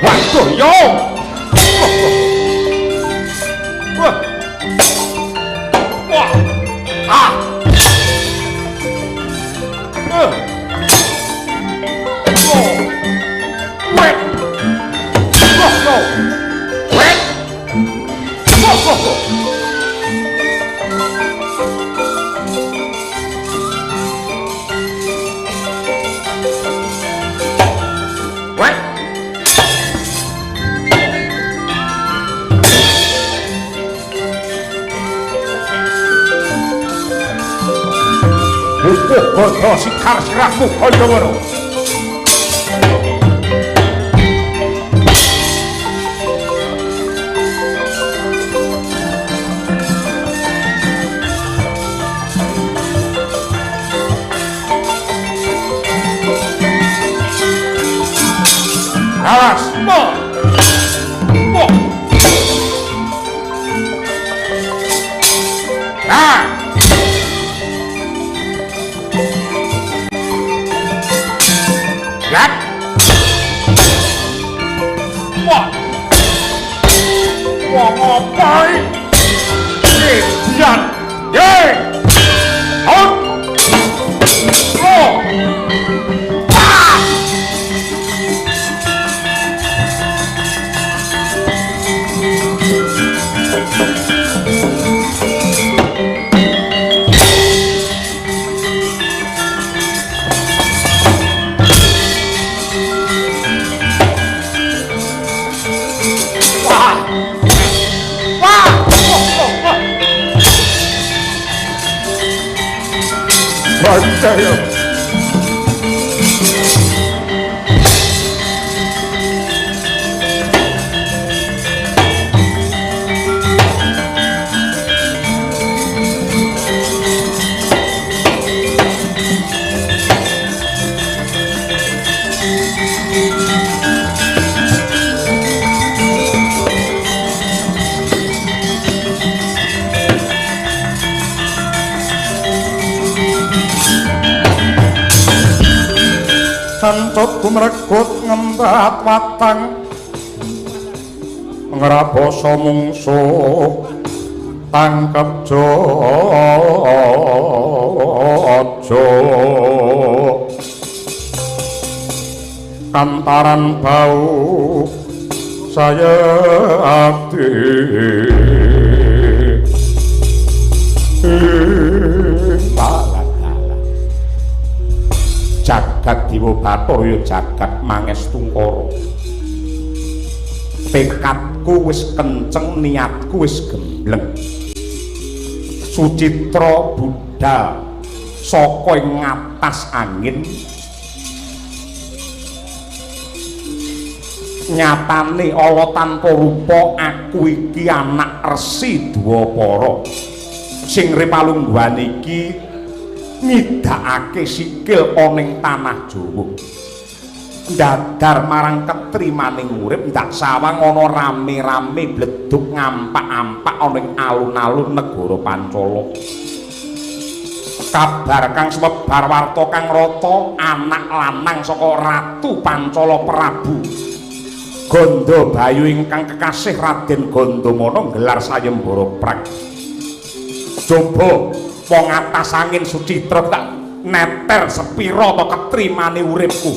Waduh yo. Wah. Wah. Ah. Oh. Wait. No. Wait. What? Oh, sikar sirahmu Pandawara. Awas, mo. Ah. Yak. Wah. Wah, ngapain? Jangan. Yeay. Out. Oh. Ah. Percaya. Sancot kumrekut ngembat watang ngraboso mungsuh tangkep jojo kantaran bau saya abdi jagat Dewa Bathara ya jagat Mangestungkara. Tekadku wis kenceng, niatku wis gembleng. Sucitra budal saka ing ngatas angin. Nyatane ala tanpa rupa aku iki anak Resi Dwapara. Sing ripalungguhan iki nyidakake sikil oning tanah Jawa. Ndadar marang ketrimaning urip ndak sawang ana rame-rame bledug ngampak-ampak oning alun-alun negara Pancala. Kabar kang semebar warta kang rata anak lanang saka Ratu Pancala Prabu Gandabayu ingkang kekasih Raden Gandamana gelar sayembara prek. Coba wong atas angin Sucitra tak neter sepira to ketrimane uripku.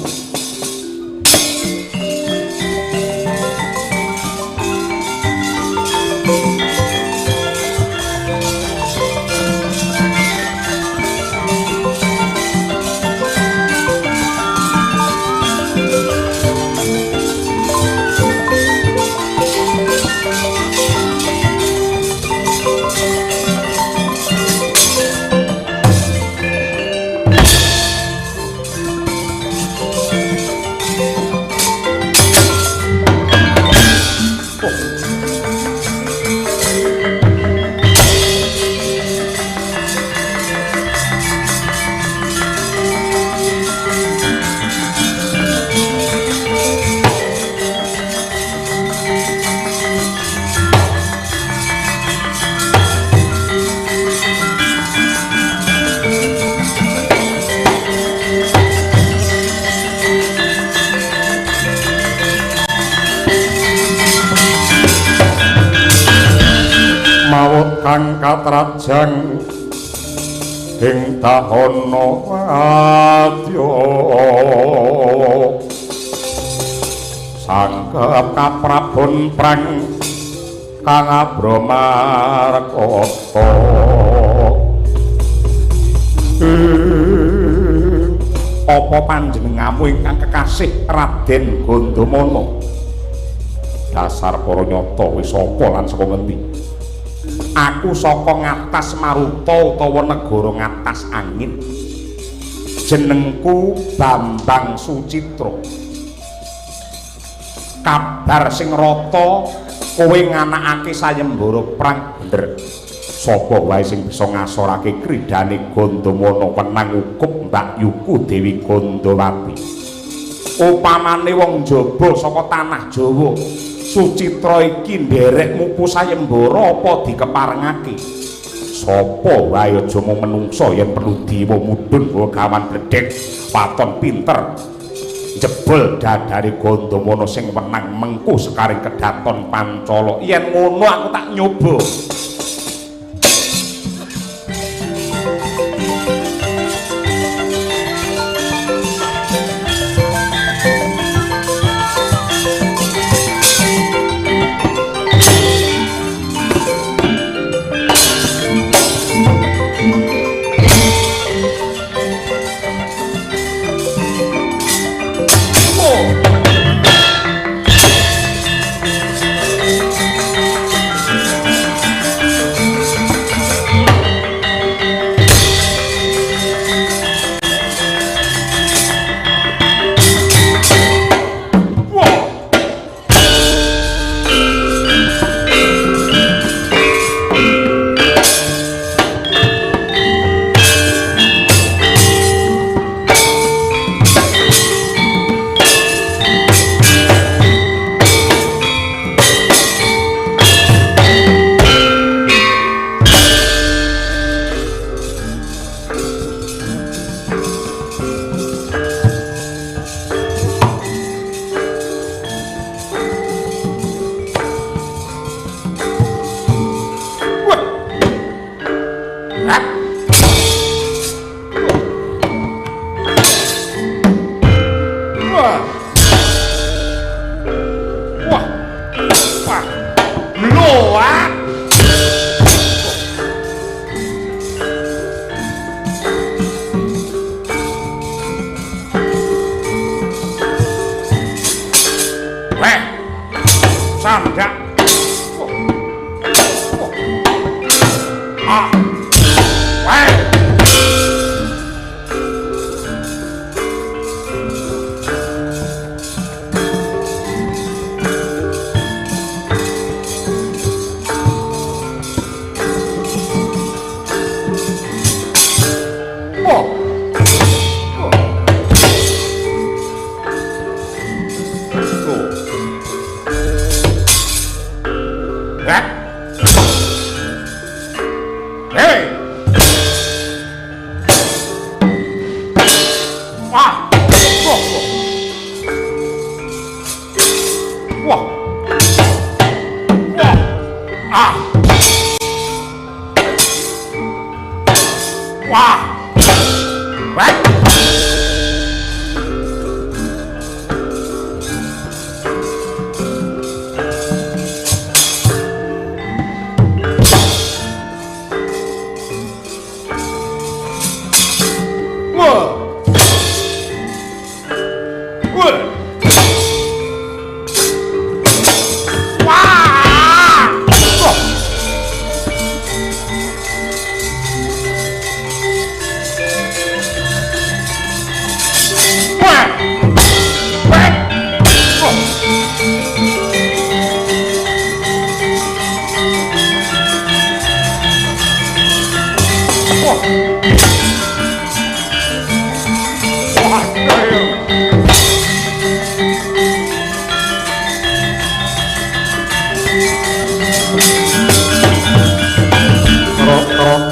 kang katrajang ing dahana adya sangkep kaprabon prang kang abramarkata apa panjenengamu ingkang kekasih Raden Gandamana dasar para nyata wis apa lan saka ngendi aku saka ngatas maruta utawa negara ngatas angin jenengku Bambang Sucitra kabar sing rata kowe nganakake sayembara prang bener sapa wae sing bisa ngasorake kridane Gandamana wenang ukup Mbak Yuku Dewi Gandawati upamane wong jaba saka tanah Jawa Sucitra iki nderek mupu sayembara apa dikeparengake sapa wae aja mung menungso yen perlu diwa mudhun gawan bledhek paton pinter jebol dadare Gandamana sing wenang mengku sekaring kedaton Pancala yen ngono aku tak nyoba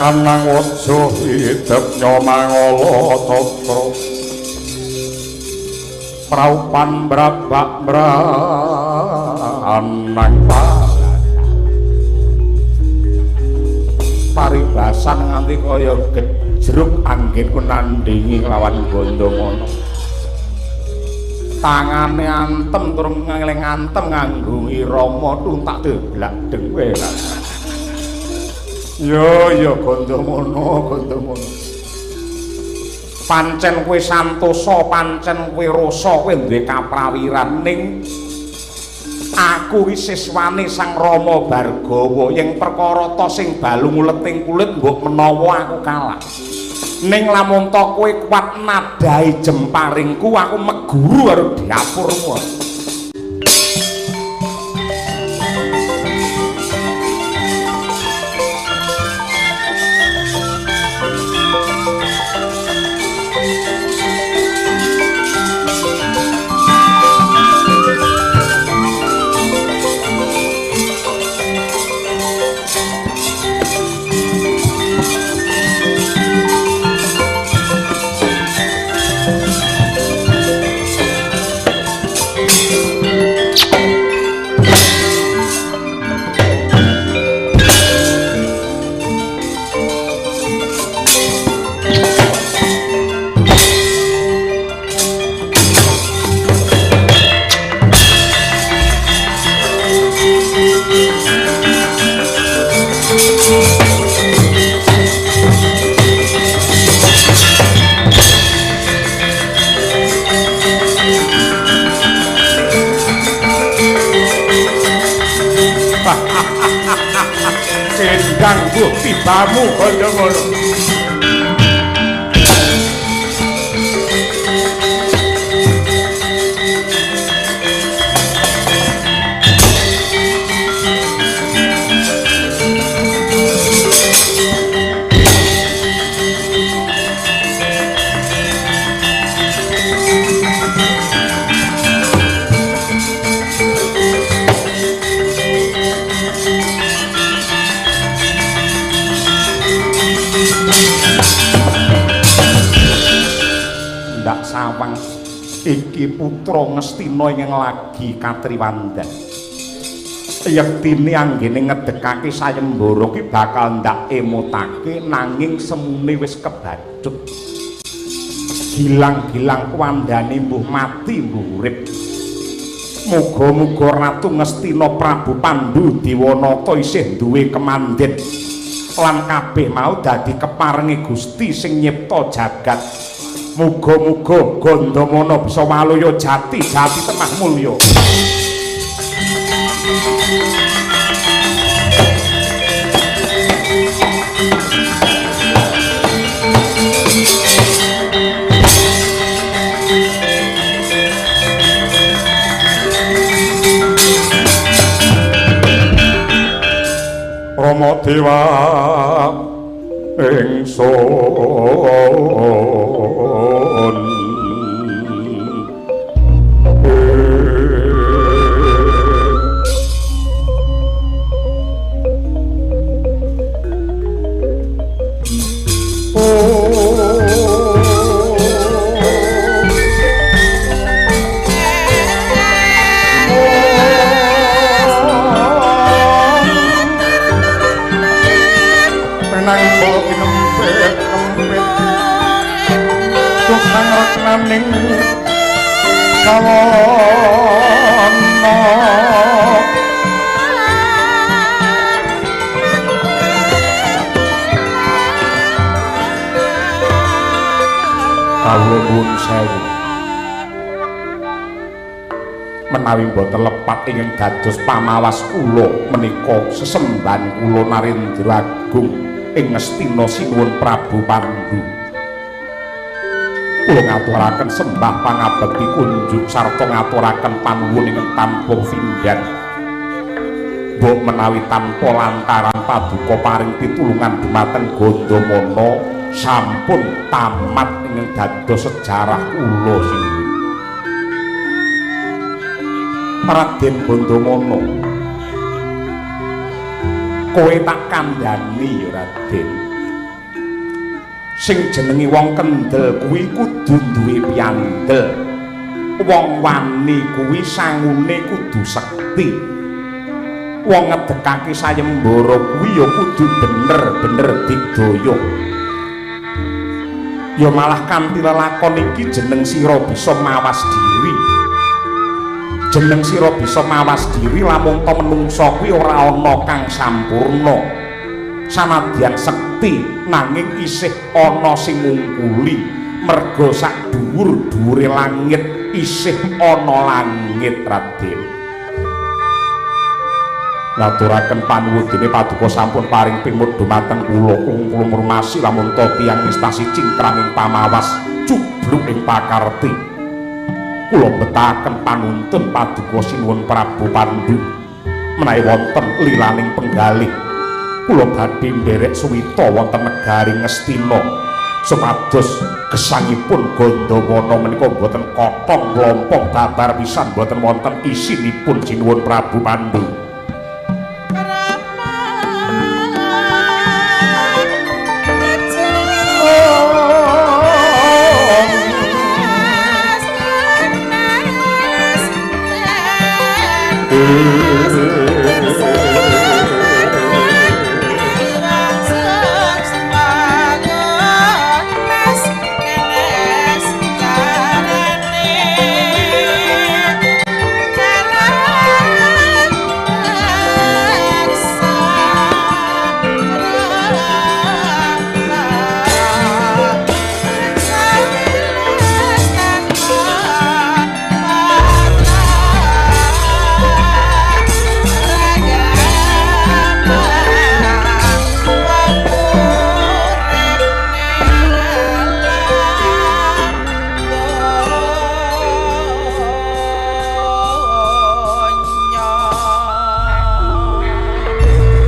Kanang waja hidup nyomangala cakra praupan brabak branang paribasan nganti kaya gejruk anggenku nandingi lawan Gandamana. Tangane antem tur ngeling antem nganggo Rama tuntak deblak deng kowe. Yo Gandamana. Pancen kowe santosa, pancen kowe rasa, kowe duwe kaprawiran ning aku iki siswane Sang Rama Bargawa ing perkara ta sing balung uleting kulit mbok menawa aku kalah. Ning lamun ta kowe kuat nadahi jemparingku aku meguru karo dapurmu. Ganggu tibamu Gandamana. Sawang iki putra Ngastina ing lagi katriwandan. Yektine anggene ngedekake sayembara ki bakal ndak emutake nanging semune wis kebacut. Gilang-gilang kuwandane mbuh mati mbuh urip. Muga-muga Ratu Ngastina Prabu Pandhu Dewanata isih duwe kemandhen lan kabeh mau dadi keparengi Gusti sing nyipta jagat. Muga-muga Gandamana bisa waluya jati temah mulya. Rama Dewa ingsun ning kawana kawula nuwun sewu menawi boten lepat ingin dados pamawas kula menika sesembahan kula Narendra Agung ing Ngastina Sinuwun Prabu Pandhu. Kula ngaturaken sembah pangabekti kunjuk sarta ngaturaken panuwun ingkang tanpa pindhan. Mbok menawi tanpa lantaran paduka paring pitulungan dumateng Gandamana sampun tamat ingkang dados sejarah kula sinuwun. Raden Gandamana, kowe tak kandhani ya Raden. Sing jenenge wong kendel kuwi kudu duwe piyandel. Wong wani kuwi sangune kudu sekti. wong ngedekake sayembara kuwi ya kudu bener-bener digdaya. Ya malah kanthi lelakon iki jeneng sira bisa mawas diri. Jeneng sira bisa mawas diri lamun to menungsa kuwi ora ana kang sampurna. Sanadyan sekti nanging isih ana sing ngungkuli merga sak dhuwur-dhuwure langit isih ana langit Raden. Ngaturaken panuwudene paduka sampun paring pingmut dumateng kula kula ngurmasi lamun to tiyang mistasi cingkranging pamawas jubluk ing pakarti. Kula betahaken panuntun paduka sinuwun Prabu Pandhu menawi wonten lilaning penggalih kula badhe nderek suwita wonten negari Ngastina supados gesangipun Gandamana menika boten kotong mlompong babar pisan boten wonten isinipun sinuwun Prabu Pandhu.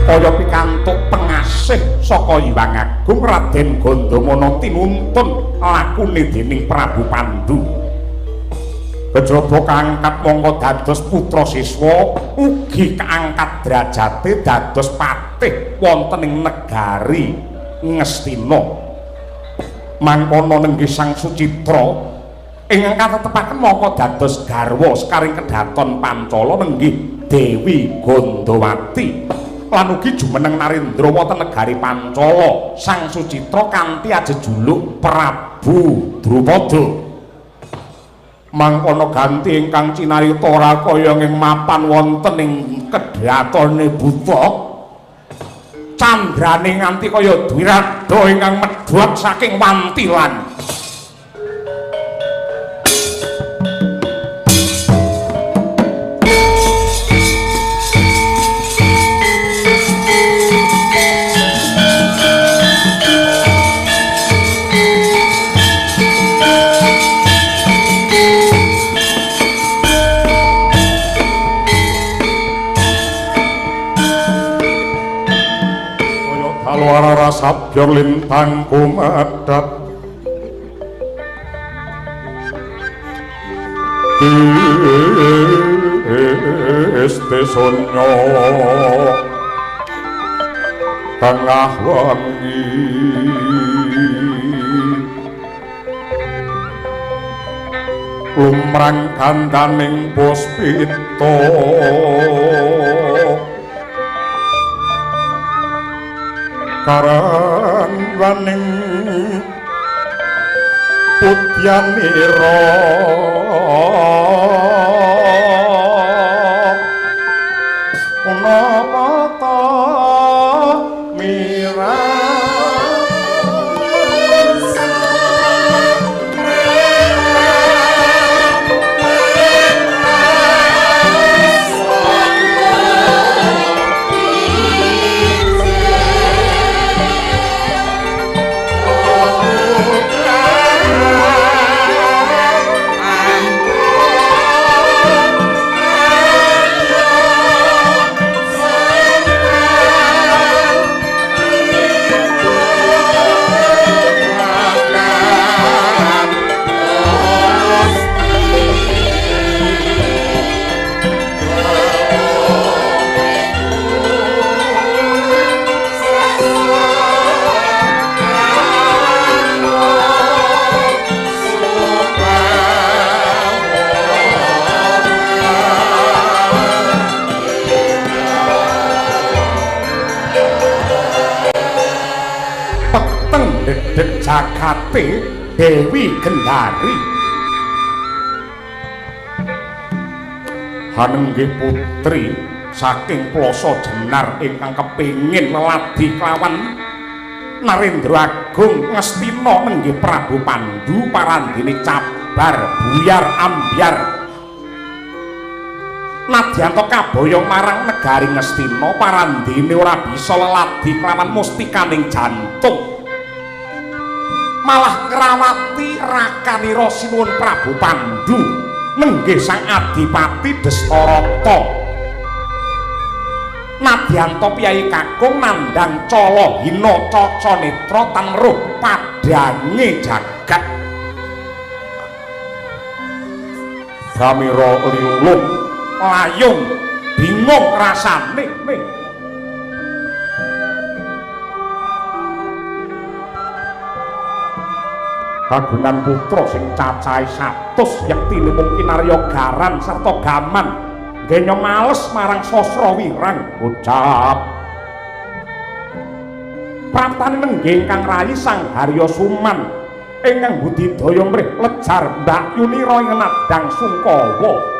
Kaya pikantuk pengasih saka Hyang Agung Raden Gandamana tinuntun lakune dening Prabu Pandhu. Kejaba kaangkat mangka dados putra siswa ugi kaangkat derajate dados patih wonten ing negari Ngastina. Mangkono nenggih Sang Sucitra ingkang katetepaken mangka dados garwa sekaring kedaton Pancala nenggih Dewi Gandawati. Lan ugi jumeneng Narendra wonten negari Pancala Sang Sucitra kanthi ajejuluk Prabu Drupada. Mangkono ganti ingkang cinarita ora kaya ing mapan wonten ing kedhatone buta. Candrane nganti kaya dwirada ingkang medhot saking wantilan. Warara sabya lintang kumadat este sonyo tengah wangi lumrang kandaning puspita karangwaning putyanira unamata mira ndedhek jakate Dewi Gendari. Hanenggih putri saking Plasa Jenar ingkang kepingin leladi kelawan Narendra Agung Ngastina nenggih Prabu Pandu parandene cabar buyar ambyar nadyan to kaboyong marang negari Ngastina parandene ora bisa leladi kelawan mustikaning jantung malah ngrawati rakanira sinuwun Prabu Pandu nenggih sang Adipati Destarata. Nadyanto piyai kakung nandang cala hina caca netra tan ruh padange jagat Pramila liulung layung bingung rasane kagungan putra sing cacahe 100 yektine mungkin Arya Garan sarta Gaman Genya males marang Sasra Wirang ucap praptane nenggih ingkang rayi Sang Harya Suman ingkang budidaya mrih lejar Mbak Yunira ing nadang Sungkawa.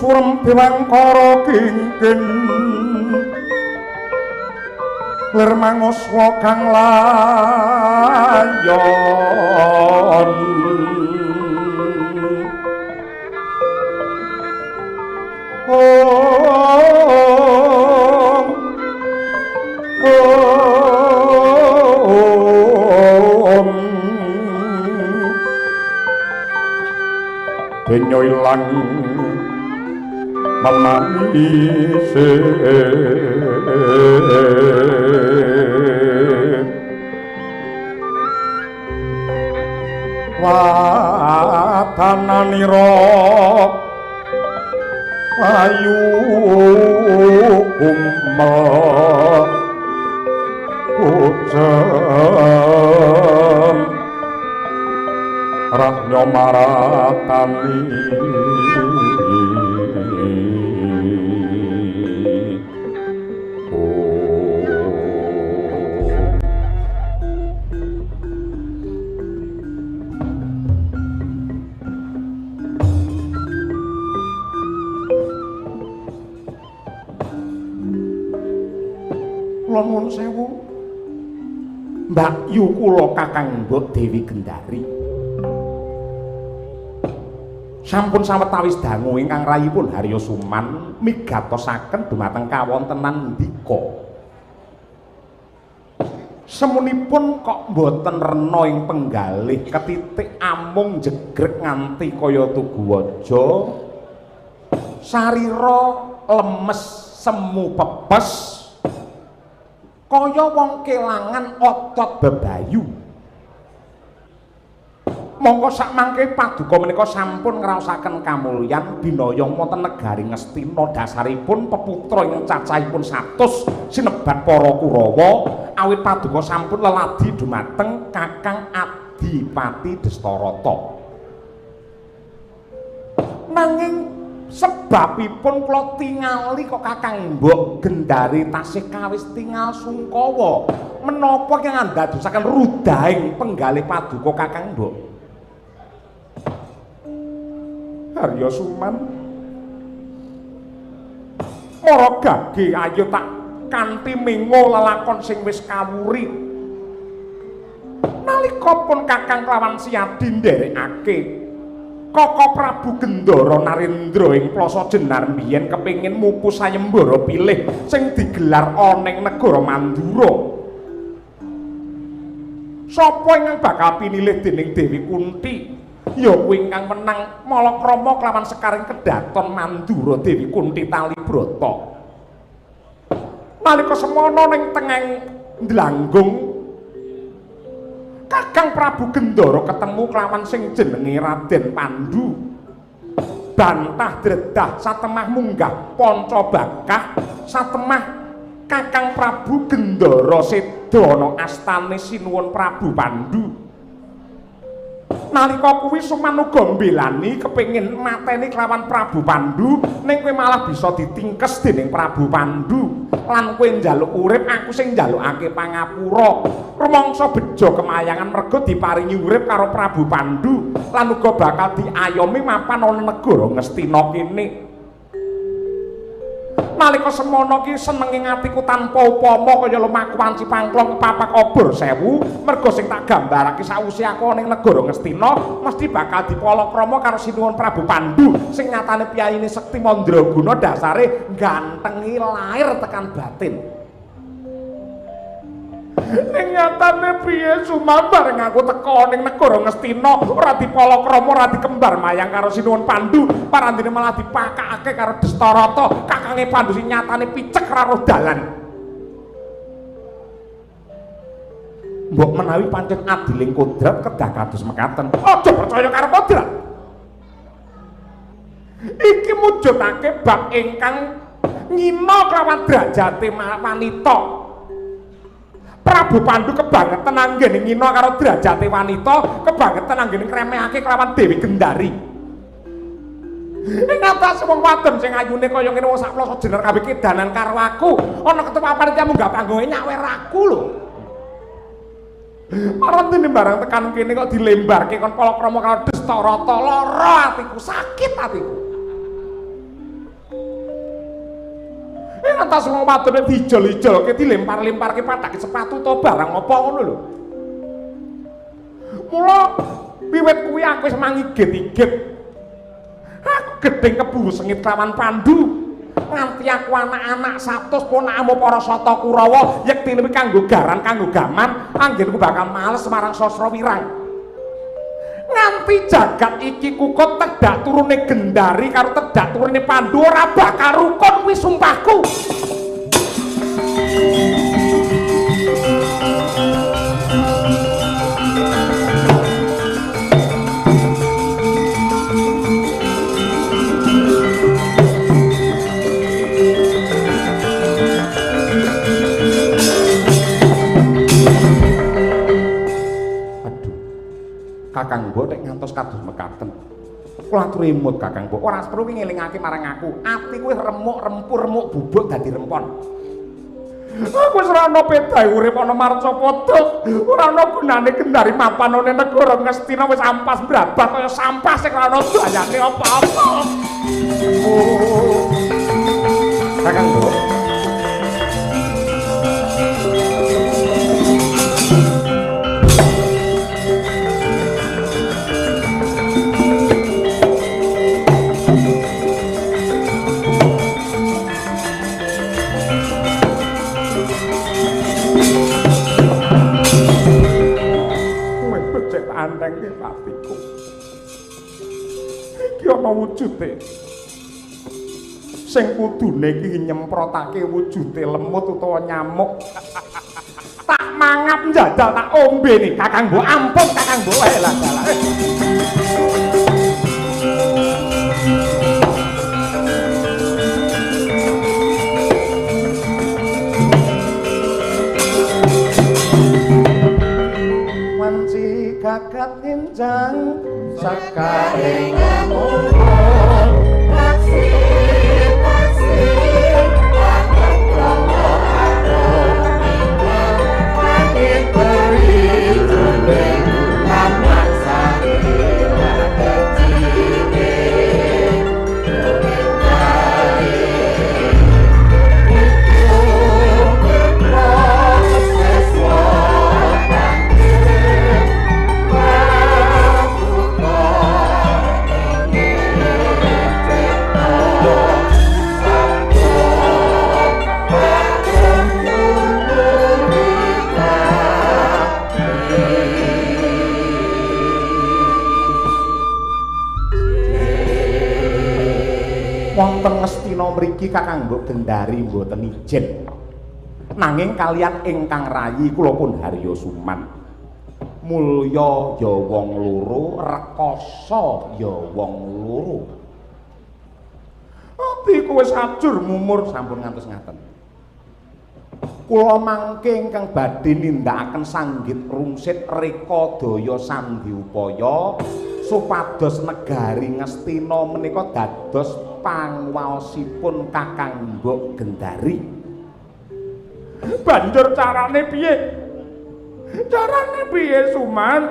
Surem Dewangkara kingkin lir manguswa kang layon Denyo ilang manise watananira ayu kumel ucem rahnya maratani nuwun sewu Mbak Yu kula Kakang Mbok Dewi Gendari sampun sawetawis dangu ingkang rayipun Harya Suman migatosaken dumateng kawontenan ndika semunipun kok mboten rena ing penggalih ketitik amung jegrek nganti kaya tugu waja sarira lemes semu pepes kaya wong kelangan otot bebayu mongko sakmangke paduka menika sampun ngraosaken kamulyan binayang wonten negari Ngastina dasaripun peputra ing cacahipun 100 sinebat para Kurawa awit paduka sampun leladi dumateng Kakang Adipati Destarata nanging sebabipun kula tingali kok Kakang Mbok Gendari tasih kawis tingal Sungkawa menapa kang ndadosaken rudahing penggalih paduka Kakang Mbok Harya Suman Para gage ayo tak kanthi mengo lelakon sing wis kawuri. Nalika pun Kakang Klawan Siyadi nderekake Koko Prabu Gendara Narendra ing Plasa Jenar biyen kepengin mupu sayembara pilih sing digelar ana ing negara Mandura. Sapa ingkang bakal pinilih dening Dewi Kunti? Ya kuwi ingkang menang Malakrama kelawan Sekaring Kedaton Mandura Dewi Kunti Talibrata. Nalika semana ning tengahing Dlanggung Kakang Prabu Gendara ketemu kelawan sing jenenge Raden Pandu. Bantah dredah satemah munggah Pancabakah, satemah Kakang Prabu Gendara seda ana astane sinuwun Prabu Pandu. Nalika kuwi Sumanuga mbelani kepengin mateni kelawan Prabu Pandu, ning kowe malah bisa ditingkes dening Prabu Pandu. Lan kowe njaluk urip, aku sing njalukake pangapura. Rumangsa beja kemayangan merga diparingi urip karo Prabu Pandu, lan uga bakal diayomi mapan ana negara Ngastina kene. Nalika semana ki senenge atiku tanpa upama kaya lumaku wanci pangklong kepapak obor 1000, merga sing tak gambarake sawise aku ning negara Ngastina mesti bakal dipalakrama karo sinuwun Prabu Pandu sing nyatane piyayine Sekti Mandraguna dasare gantengi lahir tekan batin. Ning nyatane piye sumambar aku teka ning negara Ngastina ora dipalakrama ora dikembar mayang karo sinuwun Pandu, parandene malah dipakake karo Destarata kakange Pandu sing nyatane picek ora roh dalan. Mbok menawi pancen adiling kodrat kedah kados mekaten. Aja percaya karo kodrat. Iki mujudake bab ingkang ngina kelawan derajate wanita. Prabu Pandu kebangetan anggene ngina karo derajate wanita, kebangetan anggene ngremehake kelawan Dewi Gendari. Ing atas wong wadon sing ayune kaya ngene wong sak Plasa Jenar kabeh kedanan karo aku, ana ketua panitia munggah panggonge nyawer aku lho. Marantene barang tekan kene kok dilembarke kon palakrama karo Destarata, lara atiku, sakit atiku. Atas wong wadone dijol-ijolke dilempar-lemparke patake sepatu to barang apa ngono lho. Mula wiwit kuwi aku wis mangigit-igit. Aku gedeng keburu sengit lawan Pandu. Nganti aku anak-anak 100 ponakmu para Sata Kurawa yektine kanggo garan kanggo gaman, anggenku bakal males marang Sasrawirang. Nganti jagat iki kukut tedak turune Gendari karo tedak turune Pandu ora bakal rukun kuwi sumpahku. Kakang Mbok nek ngantos kados mekaten. Kula atur emut Kakang Mbok, ora perlu ngelingake marang aku. Atiku wis remuk remuk bubuk dadi rempon. Aku wis ora ana pedahe urip ana Marcapada. Ora ana gunane Gendari mapan ana negara Ngastina wis ampas brabak kaya sampah sing ora ana dayane apa-apa. Kakang Mbok. Andeng ke patiku iki ana wujude sing kudune iki nyemprotake wujude lemut utawa nyamuk tak mangap njajal tak ombe nih Kakang Mbok ampun Kakang Mbok wae lah Gagat injang sakaring amung taksih gagat kromo agung langit beri jundeng anak sari wadah cine jundeng kari wonten Ngastina mriki Kakang Mbok Gendari mboten ijen. Nanging kalian ingkang rayi kula pun Harya Suman. Mulya ya wong loro, rekoso ya wong loro. Atiku wis ajur mumur sampun ngantos ngaten. Kula mangke ingkang badhe nindakaken sanggit rungsit reka daya sandhi upaya supados negari Ngastina menika dados panguwaosipun Kakang Mbok Gendari. Banjur carane piye? Carane piye Suman?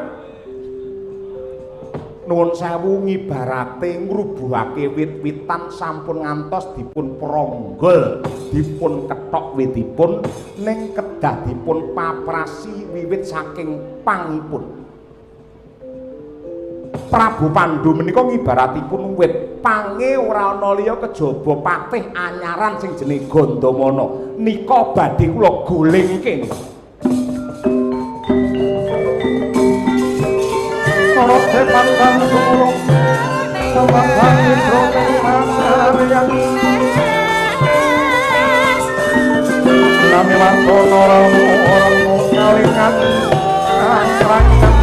Nuwun sewu ngibarate ngrubuhake wit-witan sampun ngantos dipun pronggol, dipun kethok witipun ning kedah dipun paprasi wiwit saking pangipun. Prabu Pandhu menika ngibaratipun wit, pange ora ana liya kejaba patih anyaran sing jenenge Gandamana. Nika badhe kula golengke. Ora sepantang suruh samakan mitro pasarian nami wantono ramu orang kalingan angkrangan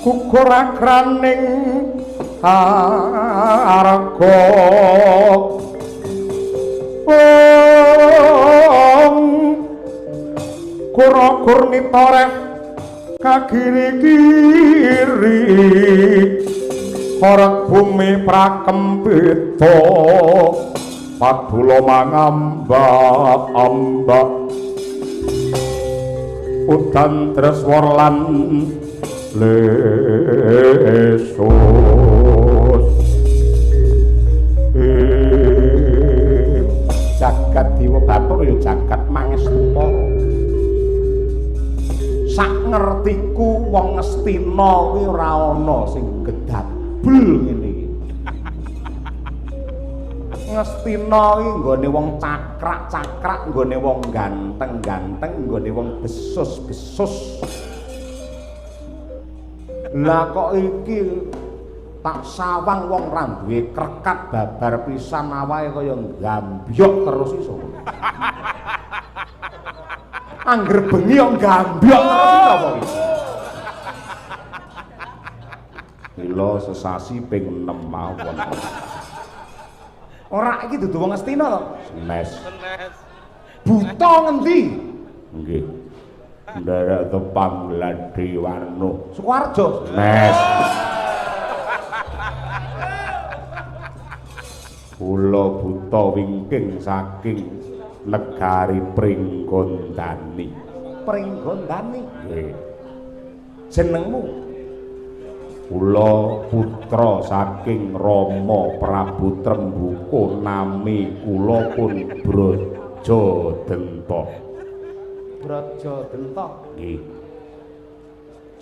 kukrakraning arga kura-kurnita reh kagiri-giri horeg bumi prakempita padula mangambak-ambak udan treswar lan lesus jagat Dewa Batur ya jagat Mangestuta. Sak ngertiku wong Ngastina kuwi ora ana sing gedabel ngene iki. Ngastina iki nggone wong cakrak-cakrak, nggone wong ganteng-ganteng, nggone wong besus-besus. Lah kok iki tak sawang wong ra duwe krekat babar pisan awake kaya gambyok terus iso. Angger bengi kok gambyok terus apa iki? Mila sesasi ping 6 mawon. Ora iki dudu wong Ngastina to? Senes. Buta ngendi? Nggih. Ndara tepang Gladi Wano Sukoharjo Nes. Kula buta wingking saking negari Pringgondani. Pringgondani? Nggih. Jenengmu? Kula putra saking Rama Prabu Trembuka, nami kula pun Brajadenta. Brajadenta nggih.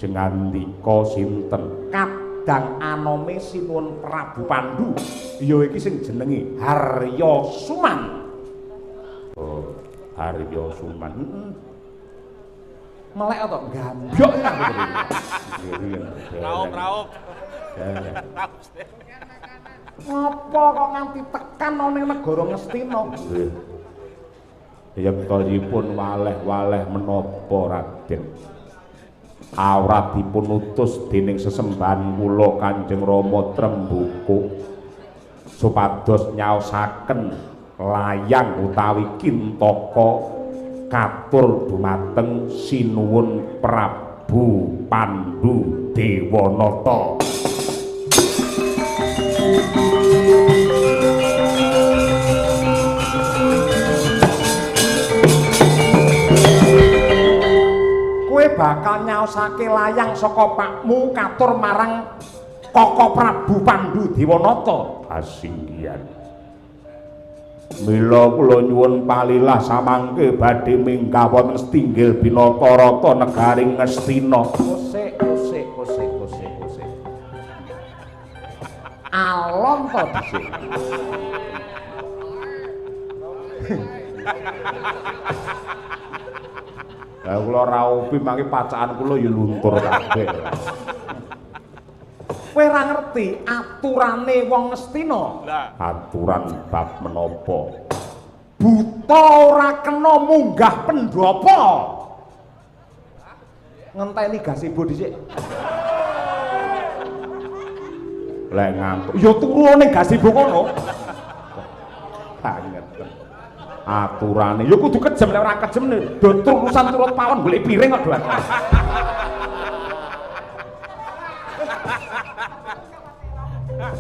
Jengandika sinten? Kadang anome sinuwun Prabu Pandhu. Ya iki sing jenenge Harya Suman. Oh, Harya Suman. Melek to gambyok ya. Raup. Ngopo kok nganti tekan ana ning negara Ngastina? Nggih. Yektanipun waleh-waleh menapa Raden? awrat dipun utus dening sesembahan kula Kanjeng Rama Tremboko supados nyaosaken layang utawi kintaka katur dumateng sinuwun Prabu Pandhu Dewanata. Kowe bakal nyaosake layang saka pakmu katur marang Koko Prabu Pandhu Dewanata. Kasinggihan. Mila kula nyuwun palilah samangke badhe minggah wonten Setinggil Binatarata negaring Ngastina. Kosek. Alon to dhisik. Lah kula raupi mangke pacaan kula ya luntur kabeh. Kowe ora ngerti aturane wong Ngastina? Aturan bab menapa? Buta ora kena munggah pendopo. Ngenteni gazebo dhisik. Lek ngantuk, ya turu ning gazebo kono. Banget. Aturane ya kudu kejem, lek ora kejem do turusan turut pawon golek piring kok doan.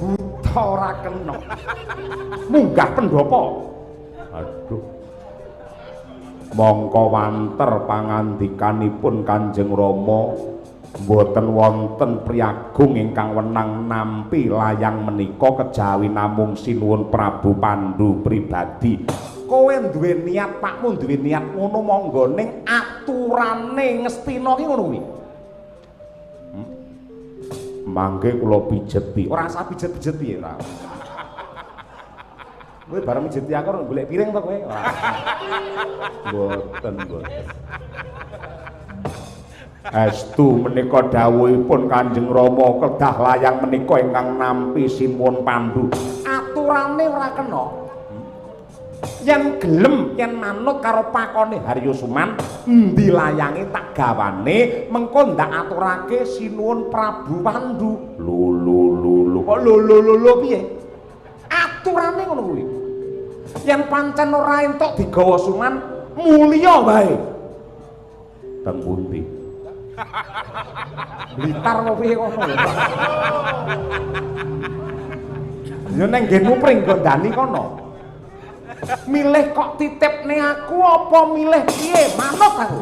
Buta ora kena munggah pendopo. Aduh. Mongko wanter pangandikanipun Kanjeng Rama mboten wonten priyagung ingkang wenang nampi layang menika kejawi namung sinuwun Prabu Pandhu pribadi. Kowe duwe niat, pakmu duwe niat ngono monggo ning aturane Ngastina ki ngono kuwi. Mangke kula pijeti. Ora usah pijet-pijet piye ora. Kowe bareng mijeti aku golek piring to kowe? Ora. Mboten. Estu menika dawuhipun Kanjeng Rama kedah layang menika ingkang nampi sinuwun Pandhu. Aturane ora kena. Yen gelem yen manut karo pakone Haryusuman, endi layange tak gawane mengko ndak aturake sinuwun Prabu Pandhu. Lho kok lho piye? Aturane ngono kuwi. Yen pancen ora entuk digawa suman, mulya wae. Teng pundi? Blitar kok piye kono lho. Ya nang nggenmu pringgondani kono. Milih kok titipne aku apa milih piye? Manut aku.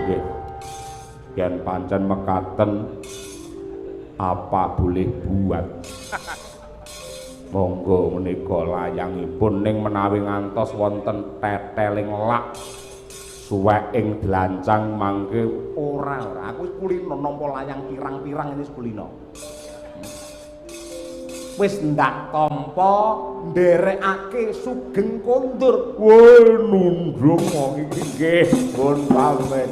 Nggih. Yen pancen mekaten apa boleh buat. Monggo menika layangipun ning menawi ngantos wonten teteling lak suwek ing dlancang mangke ora aku wis kulino nampa layang pirang-pirang ini kulino. Wis ndak tampa nderekake Sugeng Kondur. Woi nundung wong iki nggih pun pamit.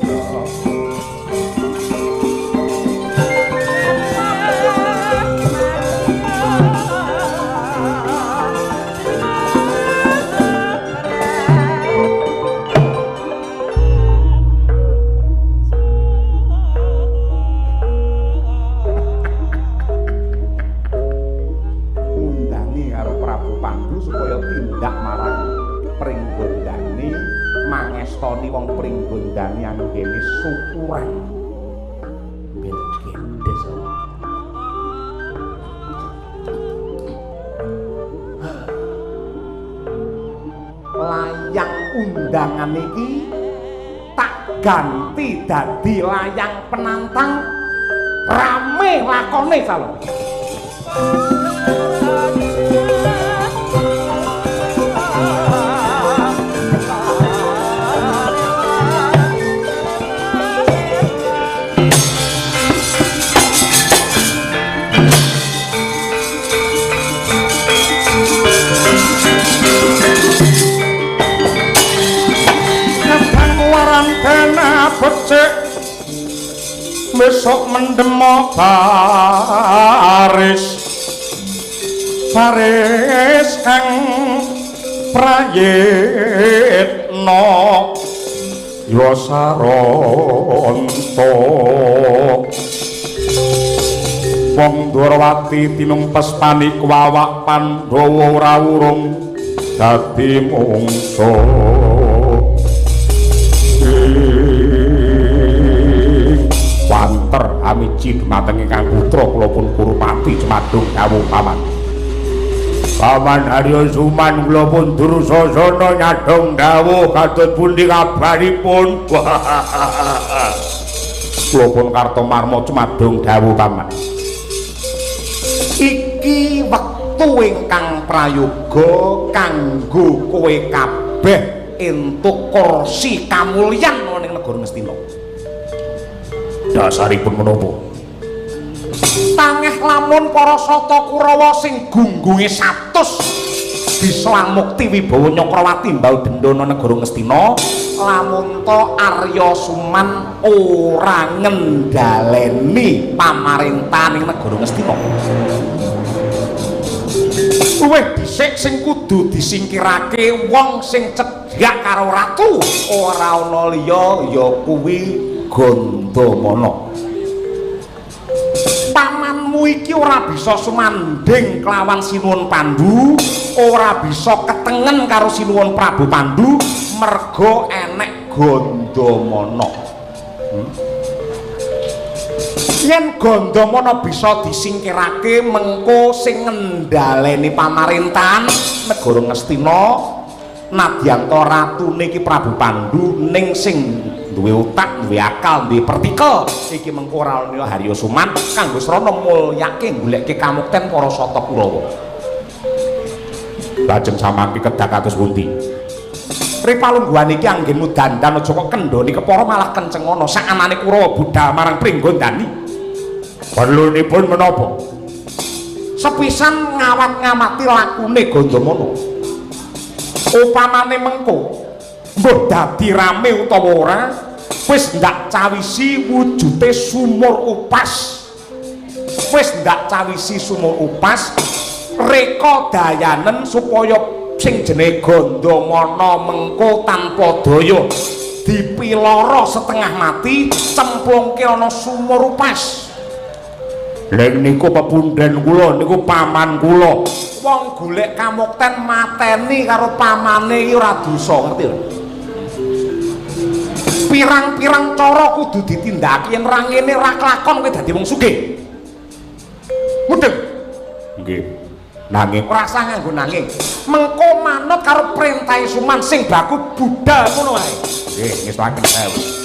Mangestoni wong Pringgondani anu kene syukuran belgendes. Layang undangan iki tak ganti dadi layang penantang rame lakone salon. Becik besok mendemo baris laris kang prayitna Yosaranta wong Dwarawati tinumpes panikawak Pandhawa ora urung dadi mungsa wanter amiji dumateng ingkang putra kula pun Kurupati Cemadung dawuh paman Paman Harya Suman kula pun Dursasana nyadong dawuh katut pundi kabaripun kula pun Kartomarma Cemadung dawuh paman iki wektu ingkang prayoga kanggo kowe kabeh entuk kursi kamulyan ning negara Ngastina dasaripun menapa tangeh lamun para Sata Kurawa sing gunggunge 100 bisa mukti wibawa Nyakrawati mbau dendana negara Ngastina lamun to Arya Suman ora ngendhaleni pamaréntahan ing negara Ngastina luwih dhisik sing kudu disingkirake wong sing cedhak karo ratu ora ana liya ya kuwi Gandamana pamanmu iki ora bisa sumanding kelawan Sinuwun Pandhu ora bisa ketengen karo Sinuwun Prabu Pandhu merga enek Gandamana yen Gandamana bisa disingkirake mengko sing ngendhaleni pamaréntahan negara Ngastina nadyan to ratune iki Prabu Pandhu ning sing duwe utak, duwe akal, duwe pertikel iki mengko ora ana Harya Suman kanggo srana mulyake goleke kamukten para Sata Kurawa lajeng samangke kedah kados pundi Ripalungguhan iki anggenmu dandan aja kok kendhoni kepara malah kenceng ana sakanane Kurawa budhal marang Pringgondani perlunipun menapa sepisan ngawat-ngamati lakune Gandamana upamane mengko mbuh dadi rame utawa ora wis ndak cawisi wujute sumur upas wis ndak cawisi sumur upas reka dayanen supaya sing jenenge Gandamana mengko tanpa daya dipiloro setengah mati cemplungke ana sumur upas leng niku pepundhen kula niku paman kula wong golek kamukten mateni karo pamane iki ora dosa ngerti lho pirang-pirang cara kudu ditindakake yen ra ngene ra kelakon kowe dadi wong sugih mudeng nggih nanging ora usah nganggo nanging mengko manut karo perintahe Suman sing baku budal ngono wae nggih ngestuaken saya